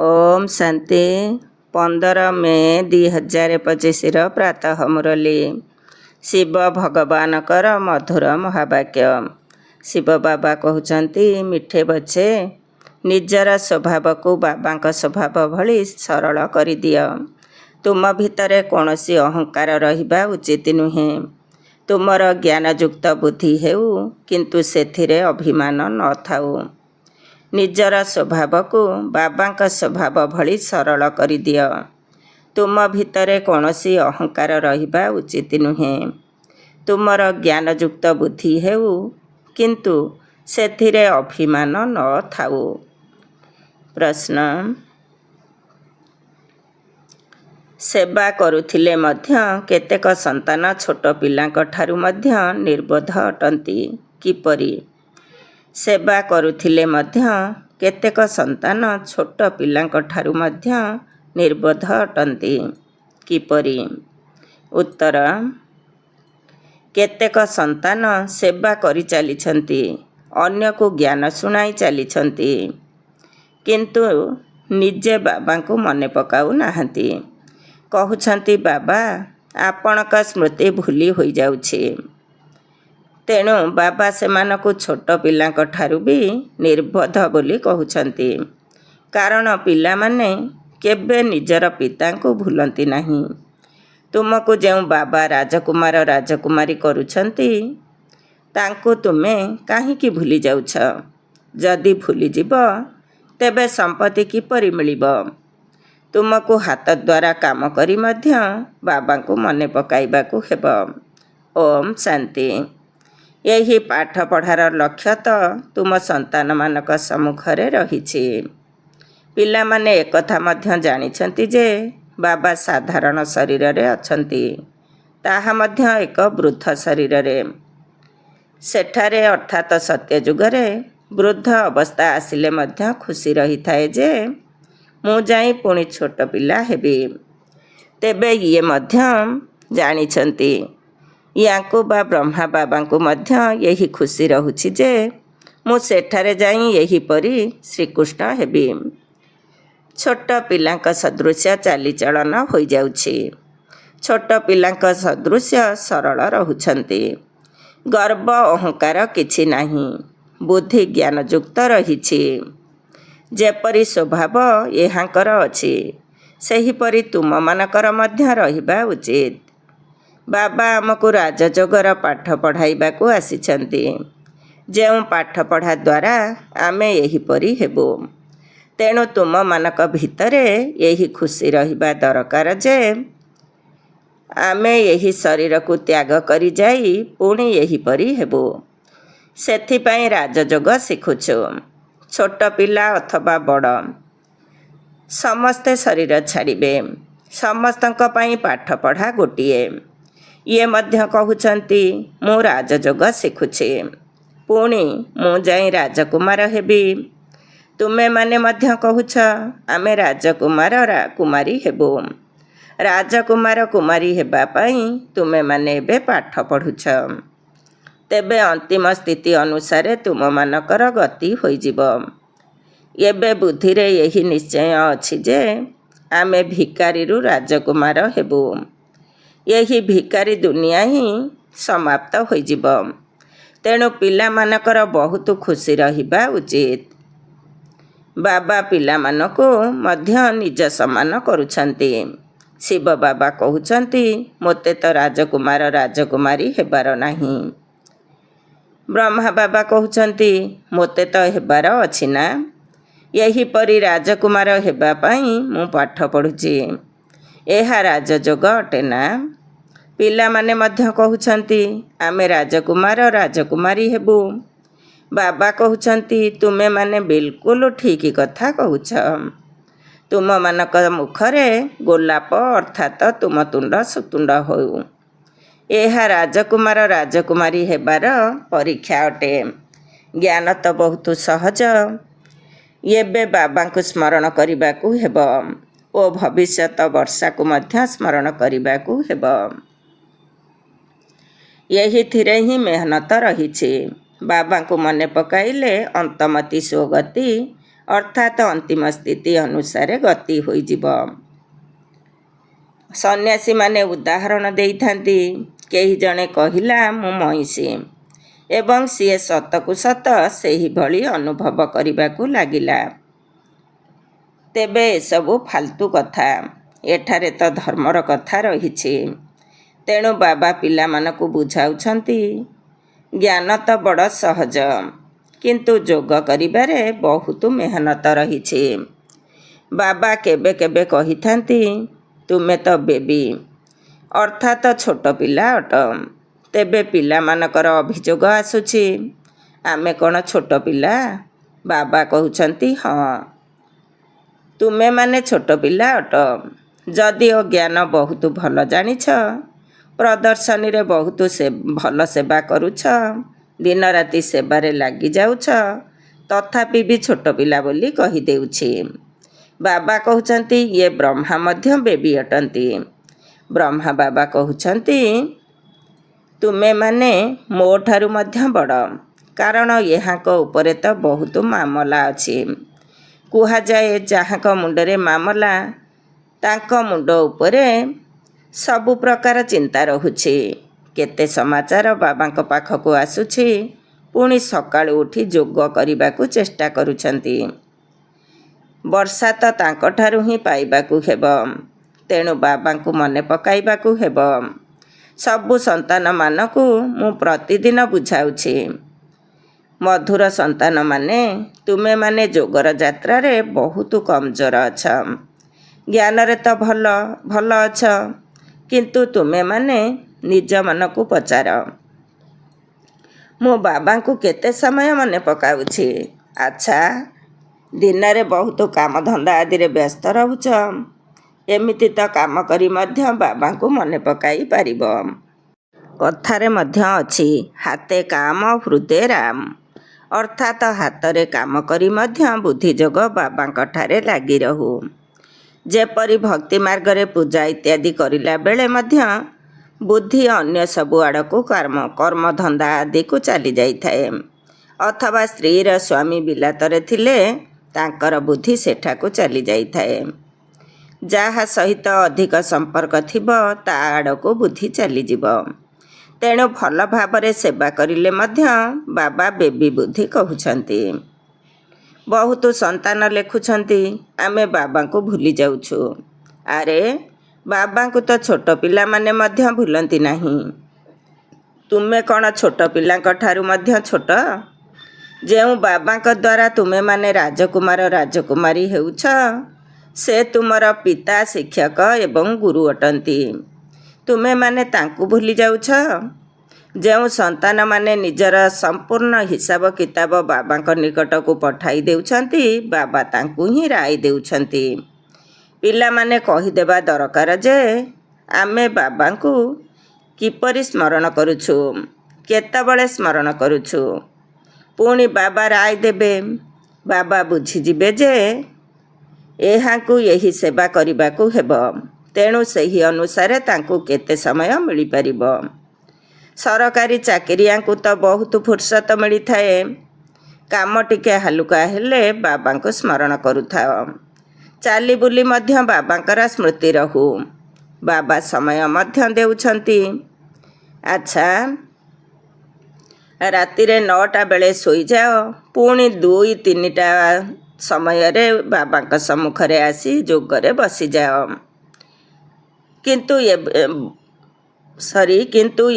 ओम शांति 15 मे 2025 प्रातः मुरली शिव भगवान कर मधुर महावाक्य। शिव बाबा कहते मिठे बच्चे निजर स्वभाव को बाबा स्वभाव भली सरल कर दियो। तुम भितर कौन सी अहंकार रहिबा उचित नुहे। तुमर ज्ञानयुक्त बुद्धि हेउ किंतु सेथिरे अभिमान न थाउ। निजर स्वभाव को बाबा स्वभाव भली सरल कर दियो। तुम भितर कौन सी अहंकार रहिबा उचित नुहे। तुमर ज्ञानयुक्त बुद्धि हेउ किंतु सेथिरे अभिमान न थाउ। प्रश्न सेवा करुथिले मध्य केतेक संतान छोट पिलांक ठारू मध्य निर्बोध अटंती किपरि। सेवा करुथिले मध्य केतेक संतान छोट पिलांक ठारू मध्य निर्बोध अटंती किपरि। उत्तर केतेक संतान सेवा करि चलिछंती अन्य को ज्ञान सुनाई चलिछंती किंतु निजे बाबा को मने पकाउ नाहंती। कहउछंती बाबा आपणक स्मृति भूली होई जाउछी। तेणु बाबा सेमानकु छोट पिलांक ठारू भी निर्बोध बोली कहउछंती। कारण पिला माने केबे निजर पितांकु भूलंती नहीं। तुमको जेउ बाबा राजकुमार राजकुमारी करुछंती तांकु तुमे काहींकी भूली जाउछ। जदि भूली जीव तेबे संपत्ति किपरि मिलिबो। तुमको हाथ द्वारा काम करी मध्य बाबा को मने पकाइबाकु हेबो। ओम शांति। यही पाठ पढ़ार लक्ष्य तो तुम संतान मानक सम्मुखरे रहिछि। पिला माने एकथा मध्य जानिछंती जे बाबा साधारण शरीर रे अछंती ताहा मध्य एक वृद्ध शरीर रे। सेठारे अर्थात सत्य जुगरे वृद्ध अवस्था आसिले मध्य खुशी रही थाए जे मु जाई पुणी छोट पिला हेबी। तेबे ये मध्य जानिछंती यांको बा ब्रह्मा बाबा को मध्य यही खुशी रहुछि जे मु सेठारे जाई यही परी श्रीकृष्ण हेबी। छोट पिलांक सदृश्य चालीचलन होई जाउछि। छोट पिलांक सदृश्य सरल रहुछंती। गर्व अहंकार किछि नाही। बुद्धि ज्ञान युक्त रहिछि। जेपरि स्वभाव एहांकर अछि सेहीपरि तुम मानकर मध्य रहिबा उचित। बाबा आमको राजयोगर पाठ पढ़ाइबाकू आसिछंती। जेउ पाठ पढ़ा द्वारा आमे एहीपरि हेबु। तेणु तुम मानक भितरे यही खुशी रहिबा दरकार जे आमे यही शरीर को त्याग करि जाई पुणी एहीपरि हेबु। सेथिपाई राजयोग शिखुछु। छोट पिला अथवा बड़ समस्ते शरीर छाड़िबे। समस्तंक पाई पाठ पढ़ा गोटिए। ये मध्य कहउछंती मु राजयोग शिखुछि पुणी मु जाई राजकुमार हेबी। तुमे माने मध्य कहउछ आमे राजकुमार कुमारी हेबु। राजकुमार कुमारी हेबा पाई तुमे माने एबे पाठ पढ़ुछ। तेबे अंतिम स्थिति अनुसारे तुम मानकर गति होई जिवो। एबे बुद्धि रे यही निश्चय अछि जे आमे भिकारी रु राजकुमार हेबु। यही भिकारी दुनिया ही समाप्त होई जिवो। तेणु पिला मानकर बहुत खुशी रहिबा उचित। बाबा पिला मानको मध्य निज समान करुछंती। शिव बाबा कहउछंती मोते तो राजकुमार राजकुमारी हेबार नाही। ब्रह्मा बाबा कहउछंती मोते तो हेबार अछि ना। यही परी राजकुमार हेबा पाई मु पाठ पढ़ुछि। एहा राजयोग अटे ना। पिला माने मध्य कहउछंती आमे राजकुमार राजकुमारी हेबु। बाबा कहउछंती तुमे माने बिल्कुल ठीक कथा कहउछ। तुम मानक मुखरे गोलाप अर्थात तुम तुंड सुतुंड होउ। एहा राजकुमार राजकुमारी हेबार परीक्षा अटे। ज्ञान तो बहुत सहज। एबे बाबा को स्मरण करिबाकू हेबो ओ भविष्यत वर्षा को मध्य स्मरण करिबाकू हेबो। यही थिरे ही मेहनत रहिछि। बाबा को मने पकाइले अंतमति स्वगति ଅର୍ଥାତ୍ ଅନ୍ତିମ ସ୍ଥିତି ଅନୁସାରେ ଗତି ହୋଇଯିବ। ସନ୍ନ୍ୟାସୀମାନେ ଉଦାହରଣ ଦେଇଥାନ୍ତି। କେହି ଜଣେ କହିଲା ମୁଁ ମଇଁଷି, ଏବଂ ସିଏ ସତକୁ ସତ ସେହିଭଳି ଅନୁଭବ କରିବାକୁ ଲାଗିଲା। ତେବେ ଏସବୁ ଫାଲତୁ କଥା। ଏଠାରେ ତ ଧର୍ମର କଥା ରହିଛି। ତେଣୁ ବାବା ପିଲାମାନଙ୍କୁ ବୁଝାଉଛନ୍ତି, ଜ୍ଞାନ ତ ବଡ଼ ସହଜ, କିନ୍ତୁ ଯୋଗ କରିବାରେ ବହୁତ ମେହନତ ରହିଛି। ବାବା କେବେ କେବେ କହିଥାନ୍ତି, ତୁମେ ତ ବେବି, ଅର୍ଥାତ୍ ଛୋଟ ପିଲା ଅଟ। ତେବେ ପିଲାମାନଙ୍କର ଅଭିଯୋଗ ଆସୁଛି, ଆମେ କ'ଣ ଛୋଟ ପିଲା? ବାବା କହୁଛନ୍ତି, ହଁ, ତୁମେମାନେ ଛୋଟ ପିଲା ଅଟ। ଯଦିଓ ଜ୍ଞାନ ବହୁତ ଭଲ ଜାଣିଛ, ପ୍ରଦର୍ଶନୀରେ ବହୁତ ଭଲ ସେବା କରୁଛ, ଦିନରାତି ସେବାରେ ଲାଗିଯାଉଛ, ତଥାପି ବି ଛୋଟ ପିଲା ବୋଲି କହିଦେଉଛି। ବାବା କହୁଛନ୍ତି, ଇଏ ବ୍ରହ୍ମା ମଧ୍ୟ ବେବି ଅଟନ୍ତି। ବ୍ରହ୍ମା ବାବା କହୁଛନ୍ତି, ତୁମେମାନେ ମୋ ଠାରୁ ମଧ୍ୟ ବଡ଼, କାରଣ ଏହାଙ୍କ ଉପରେ ତ ବହୁତ ମାମଲା ଅଛି। କୁହାଯାଏ, ଯାହାଙ୍କ ମୁଣ୍ଡରେ ମାମଲା, ତାଙ୍କ ମୁଣ୍ଡ ଉପରେ ସବୁ ପ୍ରକାର ଚିନ୍ତା ରହୁଛି। କେତେ ସମାଚାର ବାବାଙ୍କ ପାଖକୁ ଆସୁଛି, ପୁଣି ସକାଳୁ ଉଠି ଯୋଗ କରିବାକୁ ଚେଷ୍ଟା କରୁଛନ୍ତି। ବର୍ଷା ତ ତାଙ୍କଠାରୁ ହିଁ ପାଇବାକୁ ହେବ। ତେଣୁ ବାବାଙ୍କୁ ମନେ ପକାଇବାକୁ ହେବ। ସବୁ ସନ୍ତାନମାନଙ୍କୁ ମୁଁ ପ୍ରତିଦିନ ବୁଝାଉଛି, ମଧୁର ସନ୍ତାନମାନେ, ତୁମେମାନେ ଯୋଗର ଯାତ୍ରାରେ ବହୁତ କମଜୋର ଅଛ। ଜ୍ଞାନରେ ତ ଭଲ ଅଛ, କିନ୍ତୁ ତୁମେମାନେ ନିଜ ମନକୁ ପଚାର, ମୁଁ ବାବାଙ୍କୁ କେତେ ସମୟ ମନେ ପକାଉଛି? ଆଚ୍ଛା, ଦିନରେ ବହୁତ କାମଧନ୍ଦା ଆଦିରେ ବ୍ୟସ୍ତ ରହୁଛ। ଏମିତି ତ କାମ କରି ମଧ୍ୟ ବାବାଙ୍କୁ ମନେ ପକାଇ ପାରିବ। କଥାରେ ମଧ୍ୟ ଅଛି, ହାତେ କାମ ହୃଦେ ରାମ, ଅର୍ଥାତ୍ ହାତରେ କାମ କରି ମଧ୍ୟ ବୁଦ୍ଧିଯୋଗ ବାବାଙ୍କଠାରେ ଲାଗି ରହୁ। ଯେପରି ଭକ୍ତି ମାର୍ଗରେ ପୂଜା ଇତ୍ୟାଦି କରିଲା ବେଳେ ମଧ୍ୟ ବୁଦ୍ଧି ଅନ୍ୟ ସବୁ ଆଡ଼କୁ କର୍ମଧନ୍ଦା ଆଦିକୁ ଚାଲି ଯାଇଥାଏ, ଅଥବା ସ୍ତ୍ରୀର ସ୍ୱାମୀ ବିଲାତରେ ଥିଲେ ତାଙ୍କର ବୁଦ୍ଧି ସେଠାକୁ ଚାଲି ଯାଇଥାଏ। ଯାହା ସହିତ ଅଧିକ ସମ୍ପର୍କ ଥିବ ତା ଆଡ଼କୁ ବୁଦ୍ଧି ଚାଲିଯିବ। ତେଣୁ ଭଲ ଭାବରେ ସେବା କରିଲେ ମଧ୍ୟ ବାବା ବେବି ବୁଦ୍ଧି କହୁଛନ୍ତି। ବହୁତ ସନ୍ତାନ ଲେଖୁଛନ୍ତି, ଆମେ ବାବାଙ୍କୁ ଭୁଲି ଯାଉଛୁ। ଆରେ, ବାବାଙ୍କୁ ତ ଛୋଟ ପିଲାମାନେ ମଧ୍ୟ ଭୁଲନ୍ତି ନାହିଁ। ତୁମେ କ'ଣ ଛୋଟ ପିଲାଙ୍କ ଠାରୁ ମଧ୍ୟ ଛୋଟ? ଯେଉଁ ବାବାଙ୍କ ଦ୍ୱାରା ତୁମେମାନେ ରାଜକୁମାର ରାଜକୁମାରୀ ହେଉଛ, ସେ ତୁମର ପିତା, ଶିକ୍ଷକ ଏବଂ ଗୁରୁ ଅଟନ୍ତି। ତୁମେମାନେ ତାଙ୍କୁ ଭୁଲି ଯାଉଛ। ଯେଉଁ ସନ୍ତାନମାନେ ନିଜର ସମ୍ପୂର୍ଣ୍ଣ ହିସାବ କିତାବ ବାବାଙ୍କ ନିକଟକୁ ପଠାଇ ଦେଉଛନ୍ତି, ବାବା ତାଙ୍କୁ ହିଁ ରାୟ ଦେଉଛନ୍ତି। ପିଲାମାନେ କହିଦେବା ଦରକାର ଯେ ଆମେ ବାବାଙ୍କୁ କିପରି ସ୍ମରଣ କରୁଛୁ, କେତେବେଳେ ସ୍ମରଣ କରୁଛୁ। ପୁଣି ବାବା ରାୟ ଦେବେ। ବାବା ବୁଝିଯିବେ ଯେ ଏହାଙ୍କୁ ଏହି ସେବା କରିବାକୁ ହେବ। ତେଣୁ ସେହି ଅନୁସାରେ ତାଙ୍କୁ କେତେ ସମୟ ମିଳିପାରିବ। ସରକାରୀ ଚାକିରିଆଙ୍କୁ ତ ବହୁତ ଫୁର୍ସତ ମିଳିଥାଏ। କାମ ଟିକେ ହାଲୁକା ହେଲେ ବାବାଙ୍କୁ ସ୍ମରଣ କରୁଥାଅ। ଚାଲି ବୁଲି ମଧ୍ୟ ବାବାଙ୍କର ସ୍ମୃତି ରହୁ। ବାବା ସମୟ ମଧ୍ୟ ଦେଉଛନ୍ତି। ଆଚ୍ଛା, ରାତିରେ 9ଟା ବେଳେ ଶୋଇଯାଅ, ପୁଣି 2-3ଟା ସମୟରେ ବାବାଙ୍କ ସମ୍ମୁଖରେ ଆସି ଯୋଗରେ ବସିଯାଅ। କିନ୍ତୁ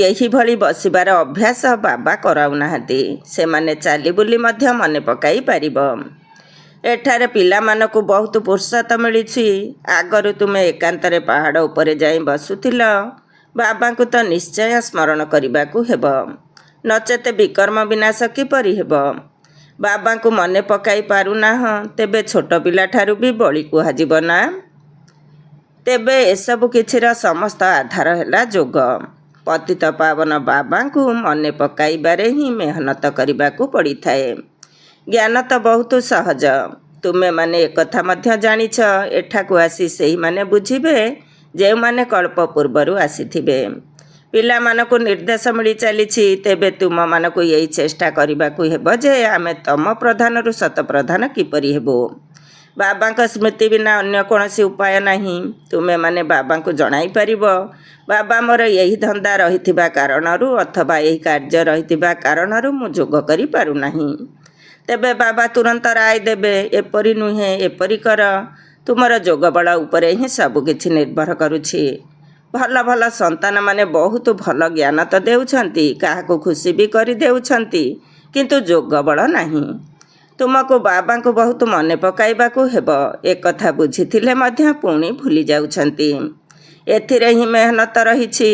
ଏହିଭଳି ବସିବାର ଅଭ୍ୟାସ ବାବା କରାଉନାହାନ୍ତି। ସେମାନେ ଚାଲି ବୁଲି ମଧ୍ୟ ମନେ ପକାଇ ପାରିବ। ଏଠାରେ ପିଲାମାନଙ୍କୁ ବହୁତ ଫୁର୍ସତ ମିଳିଛି। ଆଗରୁ ତୁମେ ଏକାନ୍ତରେ ପାହାଡ଼ ଉପରେ ଯାଇ ବସୁଥିଲ। ବାବାଙ୍କୁ ତ ନିଶ୍ଚୟ ସ୍ମରଣ କରିବାକୁ ହେବ, ନଚେତ ବିକର୍ମ ବିନାଶ କିପରି ହେବ? ବାବାଙ୍କୁ ମନେ ପକାଇ ପାରୁନାହଁ, ତେବେ ଛୋଟ ପିଲାଠାରୁ ବି ବଳି କୁହାଯିବ ନା? ତେବେ ଏସବୁ କିଛିର ସମସ୍ତ ଆଧାର ହେଲା ଯୋଗ। ପତିତ ପାବନ ବାବାଙ୍କୁ ମନେ ପକାଇବାରେ ହିଁ ମେହନତ କରିବାକୁ ପଡ଼ିଥାଏ। ଜ୍ଞାନ ତ ବହୁତ ସହଜ। ତୁମେମାନେ ଏକଥା ମଧ୍ୟ ଜାଣିଛ, ଏଠାକୁ ଆସି ସେହିମାନେ ବୁଝିବେ ଯେଉଁମାନେ କଳ୍ପ ପୂର୍ବରୁ ଆସିଥିବେ। ପିଲାମାନଙ୍କୁ ନିର୍ଦ୍ଦେଶ ମିଳି ଚାଲିଛି। ତେବେ ତୁମମାନଙ୍କୁ ଏଇ ଚେଷ୍ଟା କରିବାକୁ ହେବ ଯେ ଆମେ ତମ ପ୍ରଧାନରୁ ଶତ ପ୍ରଧାନ କିପରି ହେବୁ। ବାବାଙ୍କ ସ୍ମୃତି ବିନା ଅନ୍ୟ କୌଣସି ଉପାୟ ନାହିଁ। ତୁମେମାନେ ବାବାଙ୍କୁ ଜଣାଇ ପାରିବ, ବାବା ମୋର ଏହି ଧନ୍ଦା ରହିଥିବା କାରଣରୁ ଅଥବା ଏହି କାର୍ଯ୍ୟ ରହିଥିବା କାରଣରୁ ମୁଁ ଯୋଗ କରିପାରୁନାହିଁ। ତେବେ ବାବା ତୁରନ୍ତ ରାୟ ଦେବେ, ଏପରି ନୁହେଁ, ଏପରି କର। ତୁମର ଯୋଗବଳ ଉପରେ ହିଁ ସବୁକିଛି ନିର୍ଭର କରୁଛି। ଭଲ ଭଲ ସନ୍ତାନମାନେ ବହୁତ ଭଲ ଜ୍ଞାନ ତ ଦେଉଛନ୍ତି, କାହାକୁ ଖୁସି ବି କରିଦେଉଛନ୍ତି, କିନ୍ତୁ ଯୋଗବଳ ନାହିଁ। ତୁମକୁ ବାବାଙ୍କୁ ବହୁତ ମନେ ପକାଇବାକୁ ହେବ। ଏକଥା ବୁଝିଥିଲେ ମଧ୍ୟ ପୁଣି ଭୁଲି ଯାଉଛନ୍ତି। ଏଥିରେ ହିଁ ମେହନତ ରହିଛି।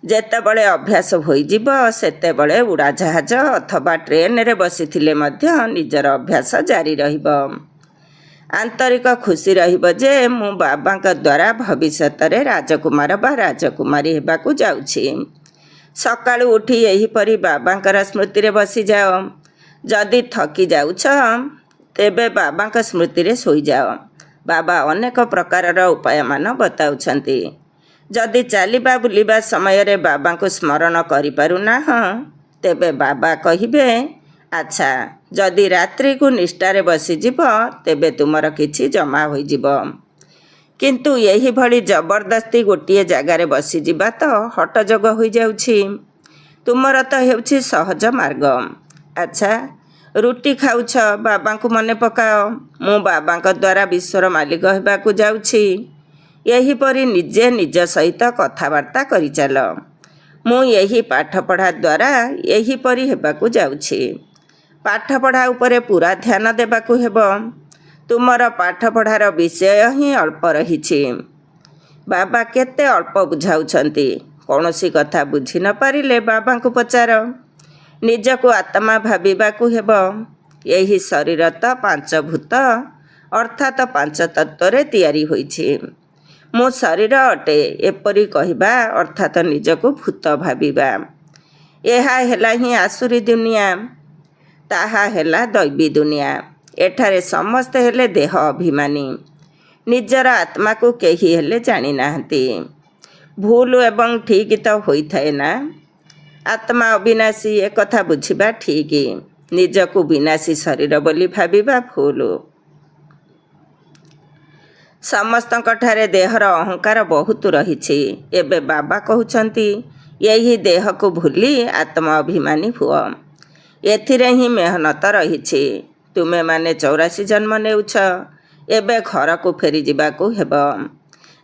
ଯେତେବେଳେ ଅଭ୍ୟାସ ହୋଇଯିବ ସେତେବେଳେ ଉଡ଼ାଜାହାଜ ଅଥବା ଟ୍ରେନରେ ବସିଥିଲେ ମଧ୍ୟ ନିଜର ଅଭ୍ୟାସ ଜାରି ରହିବ। ଆନ୍ତରିକ ଖୁସି ରହିବ ଯେ ମୁଁ ବାବାଙ୍କ ଦ୍ୱାରା ଭବିଷ୍ୟତରେ ରାଜକୁମାର ବା ରାଜକୁମାରୀ ହେବାକୁ ଯାଉଛି। ସକାଳୁ ଉଠି ଏହିପରି ବାବାଙ୍କର ସ୍ମୃତିରେ ବସିଯାଅ। ଯଦି ଥକି ଯାଉଛ ତେବେ ବାବାଙ୍କ ସ୍ମୃତିରେ ଶୋଇଯାଅ। ବାବା ଅନେକ ପ୍ରକାରର ଉପାୟମାନ ବତାଉଛନ୍ତି। ଯଦି ଚାଲିବା ବୁଲିବା ସମୟରେ ବାବାଙ୍କୁ ସ୍ମରଣ କରିପାରୁନାହଁ ତେବେ ବାବା କହିବେ, ଆଚ୍ଛା, ଯଦି ରାତ୍ରିକୁ ନିଷ୍ଠାରେ ବସିଯିବ ତେବେ ତୁମର କିଛି ଜମା ହୋଇଯିବ। କିନ୍ତୁ ଏହିଭଳି ଜବରଦସ୍ତି ଗୋଟିଏ ଜାଗାରେ ବସିଯିବା ତ ହଟଯୋଗ ହୋଇଯାଉଛି। ତୁମର ତ ହେଉଛି ସହଜ ମାର୍ଗ। ଆଚ୍ଛା, ରୁଟି ଖାଉଛ, ବାବାଙ୍କୁ ମନେ ପକାଅ, ମୁଁ ବାବାଙ୍କ ଦ୍ୱାରା ବିଶ୍ୱର ମାଲିକ ହେବାକୁ ଯାଉଛି। ଏହିପରି ନିଜେ ନିଜ ସହିତ କଥାବାର୍ତ୍ତା କରିଚାଲ। ମୁଁ ଏହି ପାଠପଢ଼ା ଦ୍ୱାରା ଏହିପରି ହେବାକୁ ଯାଉଛି। ପାଠପଢ଼ା ଉପରେ ପୁରା ଧ୍ୟାନ ଦେବାକୁ ହେବ। ତୁମର ପାଠପଢ଼ାର ବିଷୟ ହିଁ ଅଳ୍ପ ରହିଛି। ବାବା କେତେ ଅଳ୍ପ ବୁଝାଉଛନ୍ତି। କୌଣସି କଥା ବୁଝି ନ ପାରିଲେ ବାବାଙ୍କୁ ପଚାର। ନିଜକୁ ଆତ୍ମା ଭାବିବାକୁ ହେବ। ଏହି ଶରୀର ତ ପାଞ୍ଚଭୂତ ଅର୍ଥାତ୍ ପାଞ୍ଚ ତତ୍ତ୍ୱରେ ତିଆରି ହୋଇଛି। ମୁଁ ଶରୀର ଅଟେ ଏପରି କହିବା ଅର୍ଥାତ୍ ନିଜକୁ ଭୂତ ଭାବିବା। ଏହା ହେଲା ହିଁ ଆସୁରୀ ଦୁନିଆ, ତାହା ହେଲା ଦୈବୀ ଦୁନିଆ। ଏଠାରେ ସମସ୍ତେ ହେଲେ ଦେହ ଅଭିମାନୀ। ନିଜର ଆତ୍ମାକୁ କେହି ହେଲେ ଜାଣିନାହାନ୍ତି। ଭୁଲ ଏବଂ ଠିକ୍ ତ ହୋଇଥାଏ ନା। ଆତ୍ମା ଅବିନାଶୀ, ଏକଥା ବୁଝିବା ଠିକ୍। ନିଜକୁ ବିନାଶୀ ଶରୀର ବୋଲି ଭାବିବା ଭୁଲ। ସମସ୍ତଙ୍କଠାରେ ଦେହର ଅହଙ୍କାର ବହୁତ ରହିଛି। ଏବେ ବାବା କହୁଛନ୍ତି ଏହି ଦେହକୁ ଭୁଲି ଆତ୍ମା ଅଭିମାନୀ ହୁଅ। ଏଥିରେ ହିଁ ମେହନତ ରହିଛି। ତୁମେମାନେ 84 ଜନ୍ମ ନେଉଛ, ଏବେ ଘରକୁ ଫେରିଯିବାକୁ ହେବ।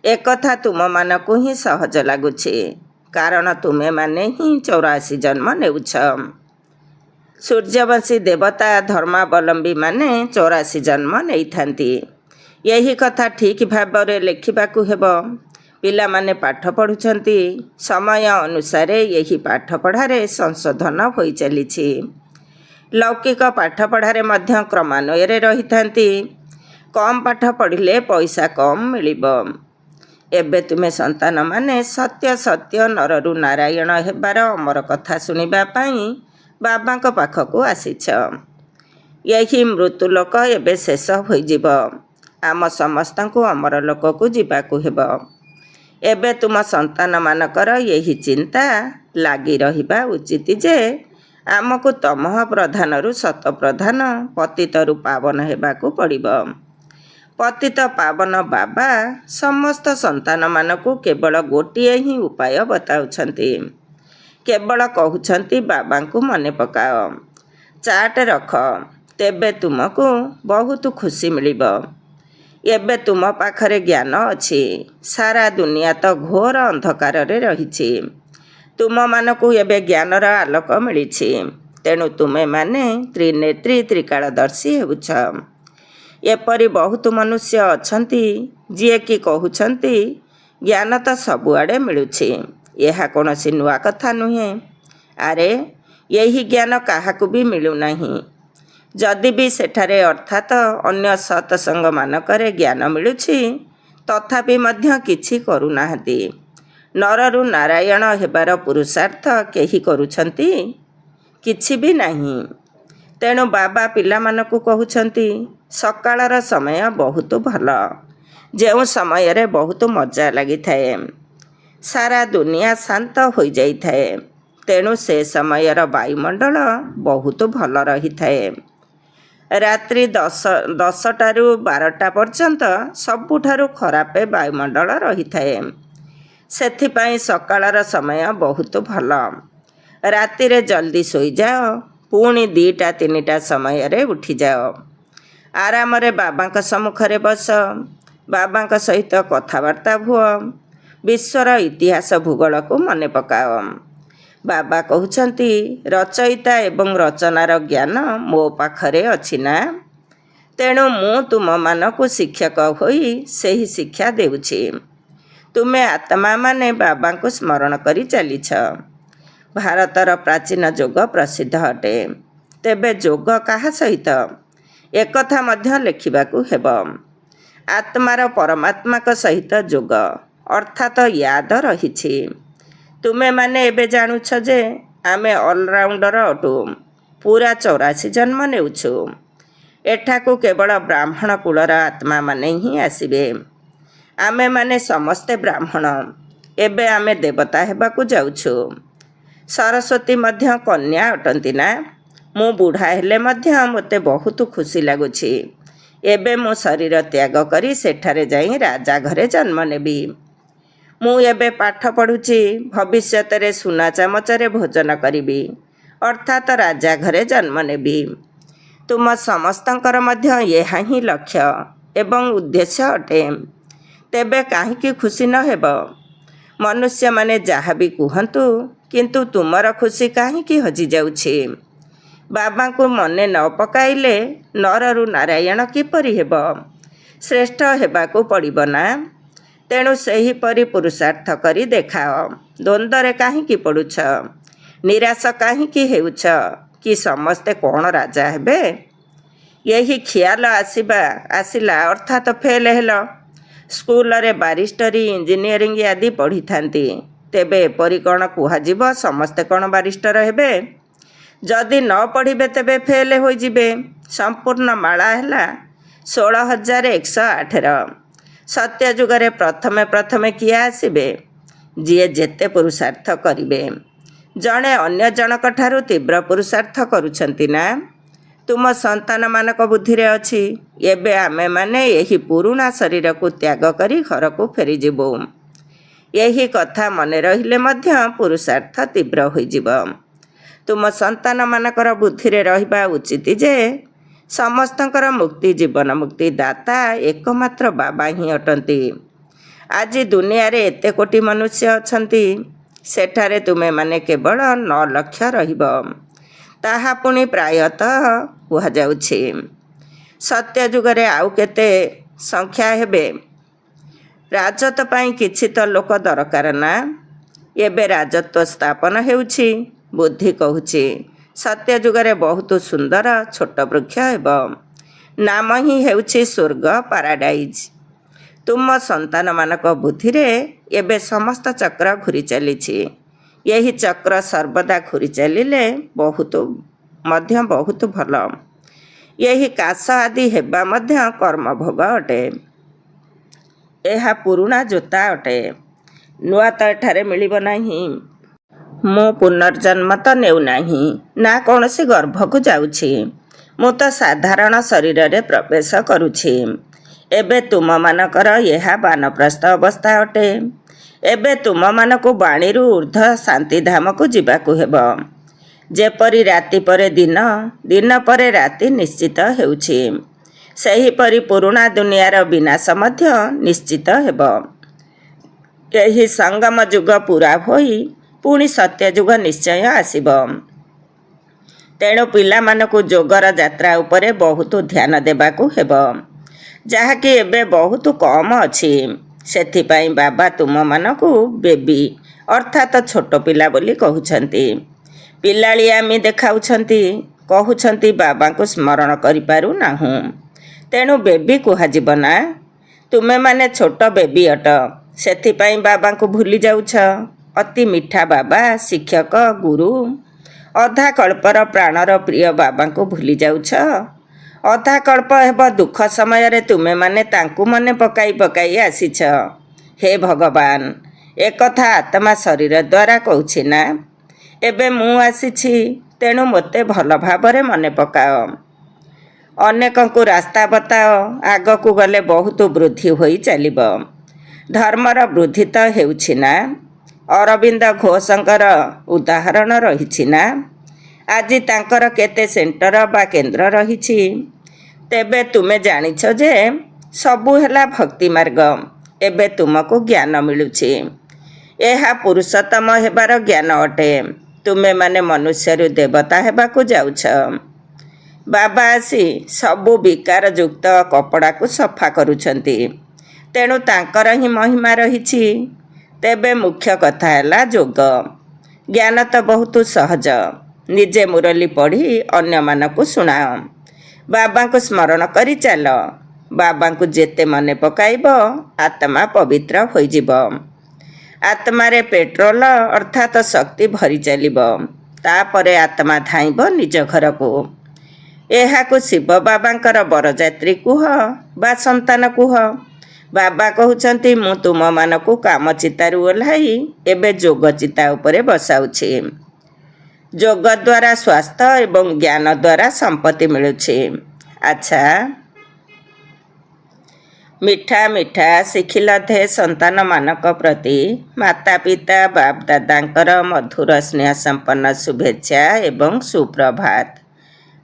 ଏକଥା ତୁମମାନଙ୍କୁ ହିଁ ସହଜ ଲାଗୁଛି, କାରଣ ତୁମେମାନେ ହିଁ 84 ଜନ୍ମ ନେଉଛ। ସୂର୍ଯ୍ୟବଂଶୀ ଦେବତା ଧର୍ମାବଲମ୍ବୀମାନେ 84 ଜନ୍ମ ନେଇଥାନ୍ତି। ଏହି କଥା ଠିକ୍ ଭାବରେ ଲେଖିବାକୁ ହେବ। ପିଲାମାନେ ପାଠ ପଢ଼ୁଛନ୍ତି। ସମୟ ଅନୁସାରେ ଏହି ପାଠପଢ଼ାରେ ସଂଶୋଧନ ହୋଇଚାଲିଛି। ଲୌକିକ ପାଠପଢ଼ାରେ ମଧ୍ୟ କ୍ରମାନ୍ୱୟରେ ରହିଥାନ୍ତି। କମ୍ ପାଠ ପଢ଼ିଲେ ପଇସା କମ୍ ମିଳିବ। ଏବେ ତୁମେ ସନ୍ତାନମାନେ ସତ୍ୟ ସତ୍ୟ ନରରୁ ନାରାୟଣ ହେବାର ଅମର କଥା ଶୁଣିବା ପାଇଁ ବାବାଙ୍କ ପାଖକୁ ଆସିଛ। ଏହି ମୃତ୍ୟୁଲୋକ ଏବେ ଶେଷ ହୋଇଯିବ। ଆମ ସମସ୍ତଙ୍କୁ ଅମର ଲୋକକୁ ଯିବାକୁ ହେବ। ଏବେ ତୁମ ସନ୍ତାନମାନଙ୍କର ଏହି ଚିନ୍ତା ଲାଗି ରହିବା ଉଚିତ ଯେ ଆମକୁ ତମଃ ପ୍ରଧାନରୁ ଶତ ପ୍ରଧାନ, ପତିତରୁ ପାବନ ହେବାକୁ ପଡ଼ିବ। ପତିତ ପାବନ ବାବା ସମସ୍ତ ସନ୍ତାନମାନଙ୍କୁ କେବଳ ଗୋଟିଏ ହିଁ ଉପାୟ ବତାଉଛନ୍ତି। କେବଳ କହୁଛନ୍ତି ବାବାଙ୍କୁ ମନେ ପକାଅ, ଚାଟ୍ ରଖ, ତେବେ ତୁମକୁ ବହୁତ ଖୁସି ମିଳିବ। ଏବେ ତୁମ ପାଖରେ ଜ୍ଞାନ ଅଛି। ସାରା ଦୁନିଆ ତ ଘୋର ଅନ୍ଧକାରରେ ରହିଛି। ତୁମମାନଙ୍କୁ ଏବେ ଜ୍ଞାନର ଆଲୋକ ମିଳିଛି। ତେଣୁ ତୁମେମାନେ ତ୍ରିନେତ୍ରୀ ତ୍ରିକାଳଦର୍ଶୀ ହେଉଛ। ଏପରି ବହୁତ ମନୁଷ୍ୟ ଅଛନ୍ତି ଯିଏକି କହୁଛନ୍ତି ଜ୍ଞାନ ତ ସବୁଆଡ଼େ ମିଳୁଛି, ଏହା କୌଣସି ନୂଆ କଥା ନୁହେଁ। ଆରେ, ଏହି ଜ୍ଞାନ କାହାକୁ ବି ମିଳୁନାହିଁ। ଯଦି ବି ସେଠାରେ ଅର୍ଥାତ୍ ଅନ୍ୟ ସତ୍ସଙ୍ଗମାନଙ୍କରେ ଜ୍ଞାନ ମିଳୁଛି, ତଥାପି ମଧ୍ୟ କିଛି କରୁନାହାନ୍ତି। ନରରୁ ନାରାୟଣ ହେବାର ପୁରୁଷାର୍ଥ କେହି କରୁଛନ୍ତି? କିଛି ବି ନାହିଁ। ତେଣୁ ବାବା ପିଲାମାନଙ୍କୁ କହୁଛନ୍ତି ସକାଳର ସମୟ ବହୁତ ଭଲ, ଯେଉଁ ସମୟରେ ବହୁତ ମଜା ଲାଗିଥାଏ। ସାରା ଦୁନିଆ ଶାନ୍ତ ହୋଇଯାଇଥାଏ। ତେଣୁ ସେ ସମୟର ବାୟୁମଣ୍ଡଳ ବହୁତ ଭଲ ରହିଥାଏ। ରାତ୍ରି 10ଟାରୁ 12ଟା ପର୍ଯ୍ୟନ୍ତ ସବୁଠାରୁ ଖରାପ ବାୟୁମଣ୍ଡଳ ରହିଥାଏ। ସେଥିପାଇଁ ସକାଳର ସମୟ ବହୁତ ଭଲ। ରାତିରେ ଜଲ୍ଦି ଶୋଇଯାଅ, ପୁଣି 2ଟା 3ଟା ସମୟରେ ଉଠିଯାଅ। ଆରାମରେ ବାବାଙ୍କ ସମ୍ମୁଖରେ ବସ, ବାବାଙ୍କ ସହିତ କଥାବାର୍ତ୍ତା ହୁଅ, ବିଶ୍ୱର ଇତିହାସ ଭୂଗୋଳକୁ ମନେ ପକାଅ। ବାବା କହୁଛନ୍ତି, ରଚୟିତା ଏବଂ ରଚନାର ଜ୍ଞାନ ମୋ ପାଖରେ ଅଛି ନା? ତେଣୁ ମୁଁ ତୁମମାନଙ୍କୁ ଶିକ୍ଷକ ହୋଇ ସେହି ଶିକ୍ଷା ଦେଉଛି। ତୁମେ ଆତ୍ମାମାନେ ବାବାଙ୍କୁ ସ୍ମରଣ କରି ଚାଲିଛ। ଭାରତର ପ୍ରାଚୀନ ଯୋଗ ପ୍ରସିଦ୍ଧ ଅଟେ। ତେବେ ଯୋଗ କାହା ସହିତ? ଏକଥା ମଧ୍ୟ ଲେଖିବାକୁ ହେବ। ଆତ୍ମାର ପରମାତ୍ମାଙ୍କ ସହିତ ଯୋଗ ଅର୍ଥାତ୍ ୟାଦ ରହିଛି। ତୁମେମାନେ ଏବେ ଜାଣୁଛ ଯେ ଆମେ ଅଲରାଉଣ୍ଡର ଅଟୁ। ପୁରା 84 ଜନ୍ମ ନେଉଛୁ। ଏଠାକୁ କେବଳ ବ୍ରାହ୍ମଣ କୁଳର ଆତ୍ମାମାନେ ହିଁ ଆସିବେ। ଆମେମାନେ ସମସ୍ତେ ବ୍ରାହ୍ମଣ। ଏବେ ଆମେ ଦେବତା ହେବାକୁ ଯାଉଛୁ। ସରସ୍ୱତୀ ମଧ୍ୟ କନ୍ୟା ଅଟନ୍ତି ନା? ମୁଁ ବୁଢ଼ା ହେଲେ ମଧ୍ୟ ମୋତେ ବହୁତ ଖୁସି ଲାଗୁଛି। ଏବେ ମୁଁ ଶରୀର ତ୍ୟାଗ କରି ସେଠାରେ ଯାଇ ରାଜା ଘରେ ଜନ୍ମ ନେବି। ମୁଁ ଏବେ ପାଠ ପଢ଼ୁଛି, ଭବିଷ୍ୟତରେ ସୁନା ଚାମଚରେ ଭୋଜନ କରିବି, ଅର୍ଥାତ୍ ରାଜା ଘରେ ଜନ୍ମ ନେବି। ତୁମ ସମସ୍ତଙ୍କର ମଧ୍ୟ ଏହା ହିଁ ଲକ୍ଷ୍ୟ ଏବଂ ଉଦ୍ଦେଶ୍ୟ ଅଟେ। ତେବେ କାହିଁକି ଖୁସି ନ ହେବ? ମନୁଷ୍ୟମାନେ ଯାହା ବି କୁହନ୍ତୁ, କିନ୍ତୁ ତୁମର ଖୁସି କାହିଁକି ହଜିଯାଉଛି? ବାବାଙ୍କୁ ମନେ ନ ପକାଇଲେ ନରରୁ ନାରାୟଣ କିପରି ହେବ? ଶ୍ରେଷ୍ଠ ହେବାକୁ ପଡ଼ିବ ନା? ତେଣୁ ସେହିପରି ପୁରୁଷାର୍ଥ କରି ଦେଖାଅ। ଦ୍ୱନ୍ଦ୍ୱରେ କାହିଁକି ପଡ଼ୁଛ? ନିରାଶ କାହିଁକି ହେଉଛ କି ସମସ୍ତେ କ'ଣ ରାଜା ହେବେ? ଏହି ଖିଆଲ ଆସିଲା ଅର୍ଥାତ୍ ଫେଲ୍ ହେଲ। ସ୍କୁଲରେ ବାରିଷ୍ଟରୀ, ଇଞ୍ଜିନିୟରିଂ ଆଦି ପଢ଼ିଥାନ୍ତି। ତେବେ ଏପରି କ'ଣ କୁହାଯିବ ସମସ୍ତେ କ'ଣ ବାରିଷ୍ଟର ହେବେ? ଯଦି ନ ପଢ଼ିବେ ତେବେ ଫେଲ୍ ହୋଇଯିବେ। ସମ୍ପୂର୍ଣ୍ଣ ମାଳା ହେଲା 16,108ର। ସତ୍ୟଯୁଗରେ ପ୍ରଥମେ କିଏ ଆସିବେ? ଯିଏ ଯେତେ ପୁରୁଷାର୍ଥ କରିବେ। ଜଣେ ଅନ୍ୟ ଜଣକଠାରୁ ତୀବ୍ର ପୁରୁଷାର୍ଥ କରୁଛନ୍ତି ନା? ତୁମ ସନ୍ତାନମାନଙ୍କ ବୁଦ୍ଧିରେ ଅଛି, ଏବେ ଆମେମାନେ ଏହି ପୁରୁଣା ଶରୀରକୁ ତ୍ୟାଗ କରି ଘରକୁ ଫେରିଯିବୁ। ଏହି କଥା ମନେ ରହିଲେ ମଧ୍ୟ ପୁରୁଷାର୍ଥ ତୀବ୍ର ହୋଇଯିବ। ତୁମ ସନ୍ତାନମାନଙ୍କର ବୁଦ୍ଧିରେ ରହିବା ଉଚିତ ଯେ ସମସ୍ତଙ୍କର ମୁକ୍ତି, ଜୀବନ ମୁକ୍ତି ଦାତା ଏକମାତ୍ର ବାବା ହିଁ ଅଟନ୍ତି। ଆଜି ଦୁନିଆରେ ଏତେ କୋଟି ମନୁଷ୍ୟ ଅଛନ୍ତି, ସେଠାରେ ତୁମେମାନେ କେବଳ 9 ଲକ୍ଷ ରହିବ। ତାହା ପୁଣି ପ୍ରାୟତଃ କୁହାଯାଉଛି। ସତ୍ୟଯୁଗରେ ଆଉ କେତେ ସଂଖ୍ୟା ହେବେ? ରାଜତ୍ୱ ପାଇଁ କିଛି ତ ଲୋକ ଦରକାର ନା? ଏବେ ରାଜତ୍ୱ ସ୍ଥାପନ ହେଉଛି। ବୁଦ୍ଧି କହୁଛି, ସତ୍ୟଯୁଗରେ ବହୁତ ସୁନ୍ଦର ଛୋଟ ବୃକ୍ଷ ହେବ। ନାମ ହିଁ ହେଉଛି ସ୍ୱର୍ଗ, ପାରାଡାଇଜ୍। ତୁମ ସନ୍ତାନମାନଙ୍କ ବୁଦ୍ଧିରେ ଏବେ ସମସ୍ତ ଚକ୍ର ଘୂରି ଚାଲିଛି। ଏହି ଚକ୍ର ସର୍ବଦା ଘୂରି ଚାଲିଲେ ବହୁତ ଭଲ। ଏହି କାଶ ଆଦି ହେବା ମଧ୍ୟ କର୍ମଭୋଗ ଅଟେ। ଏହା ପୁରୁଣା ଜୋତା ଅଟେ। ନୂଆ ତ ଏଠାରେ ମିଳିବ ନାହିଁ। ମୁଁ ପୁନର୍ଜନ୍ମ ତ ନେଉନାହିଁ, ନା କୌଣସି ଗର୍ଭକୁ ଯାଉଛି। ମୁଁ ତ ସାଧାରଣ ଶରୀରରେ ପ୍ରବେଶ କରୁଛି। ଏବେ ତୁମମାନଙ୍କର ଏହା ବାନପ୍ରସ୍ଥ ଅବସ୍ଥା ଅଟେ। ଏବେ ତୁମମାନଙ୍କୁ ବାଣୀରୁ ଊର୍ଦ୍ଧ୍ୱ ଶାନ୍ତିଧାମକୁ ଯିବାକୁ ହେବ। ଯେପରି ରାତି ପରେ ଦିନ, ଦିନ ପରେ ରାତି ନିଶ୍ଚିତ ହେଉଛି, ସେହିପରି ପୁରୁଣା ଦୁନିଆର ବିନାଶ ମଧ୍ୟ ନିଶ୍ଚିତ ହେବ। ଏହି ସଙ୍ଗମ ଯୁଗ ପୁରା ହୋଇ ପୁଣି ସତ୍ୟଯୁଗ ନିଶ୍ଚୟ ଆସିବ। ତେଣୁ ପିଲାମାନଙ୍କୁ ଯୋଗର ଯାତ୍ରା ଉପରେ ବହୁତ ଧ୍ୟାନ ଦେବାକୁ ହେବ, ଯାହାକି ଏବେ ବହୁତ କମ୍ ଅଛି। ସେଥିପାଇଁ ବାବା ତୁମମାନଙ୍କୁ ବେବି ଅର୍ଥାତ୍ ଛୋଟ ପିଲା ବୋଲି କହୁଛନ୍ତି। ପିଲାଳିଆମି ଦେଖାଉଛନ୍ତି, କହୁଛନ୍ତି ବାବାଙ୍କୁ ସ୍ମରଣ କରିପାରୁନାହୁଁ, ତେଣୁ ବେବି କୁହାଯିବ ନା? ତୁମେମାନେ ଛୋଟ ବେବି ଅଟ, ସେଥିପାଇଁ ବାବାଙ୍କୁ ଭୁଲି ଯାଉଛ। ଅତି ମିଠା ବାବା, ଶିକ୍ଷକ, ଗୁରୁ। ଅଧା କଳ୍ପର ପ୍ରାଣର ପ୍ରିୟ ବାବାଙ୍କୁ ଭୁଲି ଯାଉଛ। ଅଧା କଳ୍ପ ହେବ ଦୁଃଖ ସମୟରେ ତୁମେମାନେ ତାଙ୍କୁ ମନେ ପକାଇ ଆସିଛ। ହେ ଭଗବାନ, ଏକଥା ଆତ୍ମା ଶରୀର ଦ୍ୱାରା କହୁଛି ନା। ଏବେ ମୁଁ ଆସିଛି, ତେଣୁ ମୋତେ ଭଲ ଭାବରେ ମନେ ପକାଅ। ଅନେକଙ୍କୁ ରାସ୍ତା ବତାଅ, ଆଗକୁ ଗଲେ ବହୁତ ବୃଦ୍ଧି ହୋଇ ଚାଲିବ। ଧର୍ମର ବୃଦ୍ଧି ତ ହେଉଛି ନା। ଅରବିନ୍ଦ ଘୋଷଙ୍କର ଉଦାହରଣ ରହିଛି ନା। ଆଜି ତାଙ୍କର କେତେ ସେଣ୍ଟର ବା କେନ୍ଦ୍ର ରହିଛି। ତେବେ ତୁମେ ଜାଣିଛ ଯେ ସବୁ ହେଲା ଭକ୍ତି ମାର୍ଗ। ଏବେ ତୁମକୁ ଜ୍ଞାନ ମିଳୁଛି। ଏହା ପୁରୁଷୋତ୍ତମ ହେବାର ଜ୍ଞାନ ଅଟେ। ତୁମେମାନେ ମନୁଷ୍ୟରୁ ଦେବତା ହେବାକୁ ଯାଉଛ। ବାବା ଆସି ସବୁ ବିକାରଯୁକ୍ତ କପଡ଼ାକୁ ସଫା କରୁଛନ୍ତି। ତେଣୁ ତାଙ୍କର ହିଁ ମହିମା ରହିଛି। ତେବେ ମୁଖ୍ୟ କଥା ହେଲା ଯୋଗ। ଜ୍ଞାନ ତ ବହୁତ ସହଜ। ନିଜେ ମୁରଲି ପଢ଼ି ଅନ୍ୟମାନଙ୍କୁ ଶୁଣାଅ। ବାବାଙ୍କୁ ସ୍ମରଣ କରି ଚାଲ। ବାବାଙ୍କୁ ଯେତେ ମନେ ପକାଇବ, ଆତ୍ମା ପବିତ୍ର ହୋଇଯିବ। ଆତ୍ମାରେ ପେଟ୍ରୋଲ ଅର୍ଥାତ୍ ଶକ୍ତି ଭରି ଚାଲିବ। ତାପରେ ଆତ୍ମା ଧାଇଁବ ନିଜ ଘରକୁ। ଏହାକୁ ଶିବ ବାବାଙ୍କର ବରଯାତ୍ରୀ କୁହ ବା ସନ୍ତାନ କୁହ। ବାବା କହୁଛନ୍ତି, ମୁଁ ତୁମମାନଙ୍କୁ କାମ ଚିତାରୁ ଓହ୍ଲାଇ ଏବେ ଯୋଗ ଚିତା ଉପରେ ବସାଉଛି। ଯୋଗ ଦ୍ୱାରା ସ୍ୱାସ୍ଥ୍ୟ ଏବଂ ଜ୍ଞାନ ଦ୍ୱାରା ସମ୍ପତ୍ତି ମିଳୁଛି। ଆଚ୍ଛା, ମିଠା ମିଠା ଶିଖିଲଧେ ସନ୍ତାନମାନଙ୍କ ପ୍ରତି ମାତା ପିତା ବାପ ଦାଦାଙ୍କର ମଧୁର ସ୍ନେହ ସମ୍ପନ୍ନ ଶୁଭେଚ୍ଛା ଏବଂ ସୁପ୍ରଭାତ।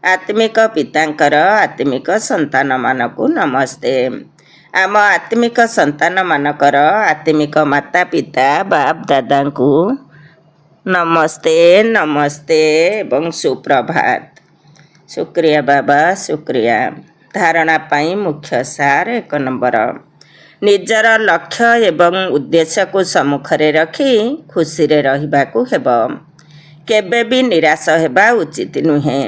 ଆତ୍ମିକ ପିତାଙ୍କର ଆତ୍ମିକ ସନ୍ତାନମାନଙ୍କୁ ନମସ୍ତେ। ଆମ ଆତ୍ମିକ ସନ୍ତାନମାନଙ୍କର ଆତ୍ମିକ ମାତା ପିତା ବାପ ଦାଦାଙ୍କୁ ନମସ୍ତେ ନମସ୍ତେ ଏବଂ ସୁପ୍ରଭାତ। ଶୁକ୍ରିୟା ବାବା, ଶୁକ୍ରିୟା। ଧାରଣା ପାଇଁ ମୁଖ୍ୟ ସାର 1 ନମ୍ବର। ନିଜର ଲକ୍ଷ୍ୟ ଏବଂ ଉଦ୍ଦେଶ୍ୟକୁ ସମ୍ମୁଖରେ ରଖି ଖୁସିରେ ରହିବାକୁ ହେବ। କେବେ ବି ନିରାଶ ହେବା ଉଚିତ ନୁହେଁ।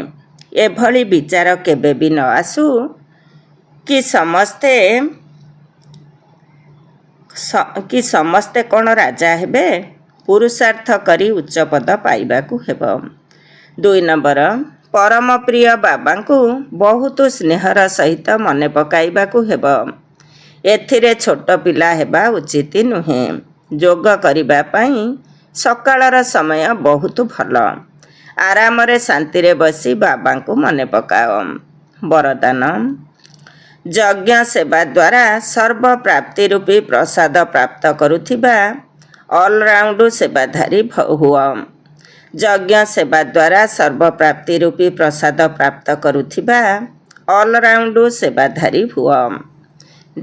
ଏଭଳି ବିଚାର କେବେ ବି ନ ଆସୁ କି ସମସ୍ତେ କ'ଣ ରାଜା ହେବେ। ପୁରୁଷାର୍ଥ କରି ଉଚ୍ଚ ପଦ ପାଇବାକୁ ହେବ। 2 ନମ୍ବର, ପରମ ପ୍ରିୟ ବାବାଙ୍କୁ ବହୁତ ସ୍ନେହର ସହିତ ମନେ ପକାଇବାକୁ ହେବ। ଏଥିରେ ଛୋଟ ପିଲା ହେବା ଉଚିତ ନୁହେଁ। ଯୋଗ କରିବା ପାଇଁ ସକାଳର ସମୟ ବହୁତ ଭଲ। ଆରାମରେ ଶାନ୍ତିରେ ବସି ବାବାଙ୍କୁ ମନେ ପକାଅ। ବରଦାନ, ଯଜ୍ଞ ସେବା ଦ୍ୱାରା ସର୍ବପ୍ରାପ୍ତି ରୂପୀ ପ୍ରସାଦ ପ୍ରାପ୍ତ କରୁଥିବା ଅଲରାଉଣ୍ଡ ସେବାଧାରୀ ହୁଅ। ଯଜ୍ଞ ସେବା ଦ୍ୱାରା ସର୍ବପ୍ରାପ୍ତି ରୂପୀ ପ୍ରସାଦ ପ୍ରାପ୍ତ କରୁଥିବା ଅଲରାଉଣ୍ଡ ସେବାଧାରୀ ହୁଅ।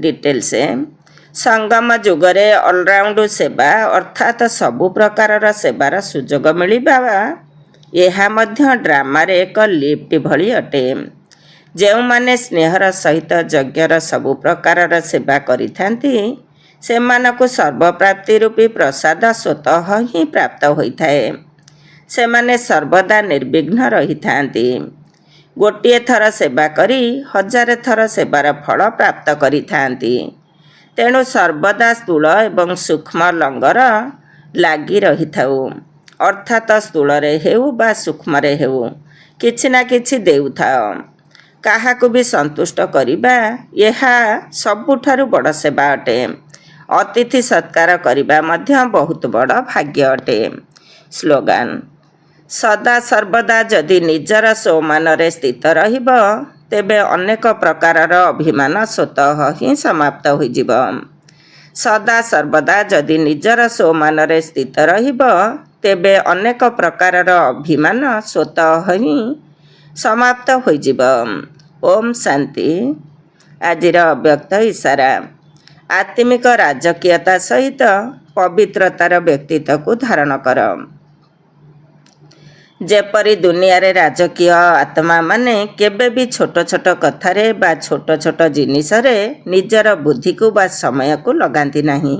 ଡିଟେଲ୍ସ, ସଙ୍ଗମ ଯୁଗରେ ଅଲରାଉଣ୍ଡ ସେବା ଅର୍ଥାତ୍ ସବୁ ପ୍ରକାରର ସେବାର ସୁଯୋଗ ମିଳିବା, ଏହା ମଧ୍ୟ ଡ୍ରାମାରେ ଏକ ଲିଫ୍ଟ ଭଳି ଅଟେ। ଯେଉଁମାନେ ସ୍ନେହର ସହିତ ଯଜ୍ଞର ସବୁ ପ୍ରକାରର ସେବା କରିଥାନ୍ତି, ସେମାନଙ୍କୁ ସର୍ବପ୍ରାପ୍ତି ରୂପୀ ପ୍ରସାଦ ସ୍ୱତଃ ହିଁ ପ୍ରାପ୍ତ ହୋଇଥାଏ। ସେମାନେ ସର୍ବଦା ନିର୍ବିଘ୍ନ ରହିଥାନ୍ତି। ଗୋଟିଏ ଥର ସେବା କରି 1000 ଥର ସେବାର ଫଳ ପ୍ରାପ୍ତ କରିଥାନ୍ତି। ତେଣୁ ସର୍ବଦା ସ୍ଥୂଳ ଏବଂ ସୂକ୍ଷ୍ମ ଲଙ୍ଗର ଲାଗି ରହିଥାଉ। ଅର୍ଥାତ୍ ସ୍ଥୂଳରେ ହେଉ ବା ସୂକ୍ଷ୍ମରେ ହେଉ କିଛି ନା କିଛି ଦେଉଥାଅ। କାହାକୁ ବି ସନ୍ତୁଷ୍ଟ କରିବା, ଏହା ସବୁଠାରୁ ବଡ଼ ସେବା ଅଟେ। ଅତିଥି ସତ୍କାର କରିବା ମଧ୍ୟ ବହୁତ ବଡ଼ ଭାଗ୍ୟ ଅଟେ। ସ୍ଲୋଗାନ, ସଦା ସର୍ବଦା ଯଦି ନିଜର ସ୍ୱମାନରେ ସ୍ଥିତ ରହିବ, ତେବେ ଅନେକ ପ୍ରକାରର ଅଭିମାନ ସ୍ୱତଃ ହିଁ ସମାପ୍ତ ହୋଇଯିବ। ସଦା ସର୍ବଦା ଯଦି ନିଜର ସ୍ୱମାନରେ ସ୍ଥିତ ରହିବ, ତେବେ ଅନେକ ପ୍ରକାରର ଅଭିମାନ ସ୍ୱତଃ ହିଁ ସମାପ୍ତ ହୋଇଯିବ। ଓମ୍ ଶାନ୍ତି। ଆଜିର ଅବ୍ୟକ୍ତ ଇସାରା, ଆତ୍ମିକ ରାଜକୀୟତା ସହିତ ପବିତ୍ରତାର ବ୍ୟକ୍ତିତ୍ୱକୁ ଧାରଣ କର। ଯେପରି ଦୁନିଆରେ ରାଜକୀୟ ଆତ୍ମାମାନେ କେବେ ବି ଛୋଟ ଛୋଟ କଥାରେ ବା ଛୋଟ ଛୋଟ ଜିନିଷରେ ନିଜର ବୁଦ୍ଧିକୁ ବା ସମୟକୁ ଲଗାନ୍ତି ନାହିଁ।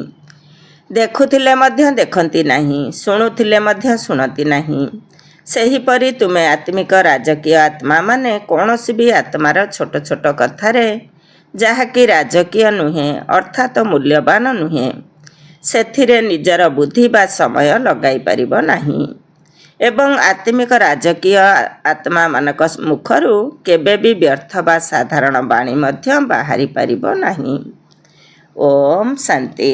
ଦେଖୁଥିଲେ ମଧ୍ୟ ଦେଖନ୍ତି ନାହିଁ, ଶୁଣୁଥିଲେ ମଧ୍ୟ ଶୁଣନ୍ତି ନାହିଁ। ସେହିପରି ତୁମେ ଆତ୍ମିକ ରାଜକୀୟ ଆତ୍ମାମାନେ କୌଣସି ବି ଆତ୍ମାର ଛୋଟ ଛୋଟ କଥାରେ, ଯାହାକି ରାଜକୀୟ ନୁହେଁ ଅର୍ଥାତ୍ ମୂଲ୍ୟବାନ ନୁହେଁ, ସେଥିରେ ନିଜର ବୁଦ୍ଧି ବା ସମୟ ଲଗାଇ ପାରିବ ନାହିଁ। ଏବଂ ଆତ୍ମିକ ରାଜକୀୟ ଆତ୍ମାମାନଙ୍କ ମୁଖରୁ କେବେ ବି ବ୍ୟର୍ଥ ବା ସାଧାରଣ ବାଣୀ ମଧ୍ୟ ବାହାରି ପାରିବ ନାହିଁ। ଓମ୍ ଶାନ୍ତି।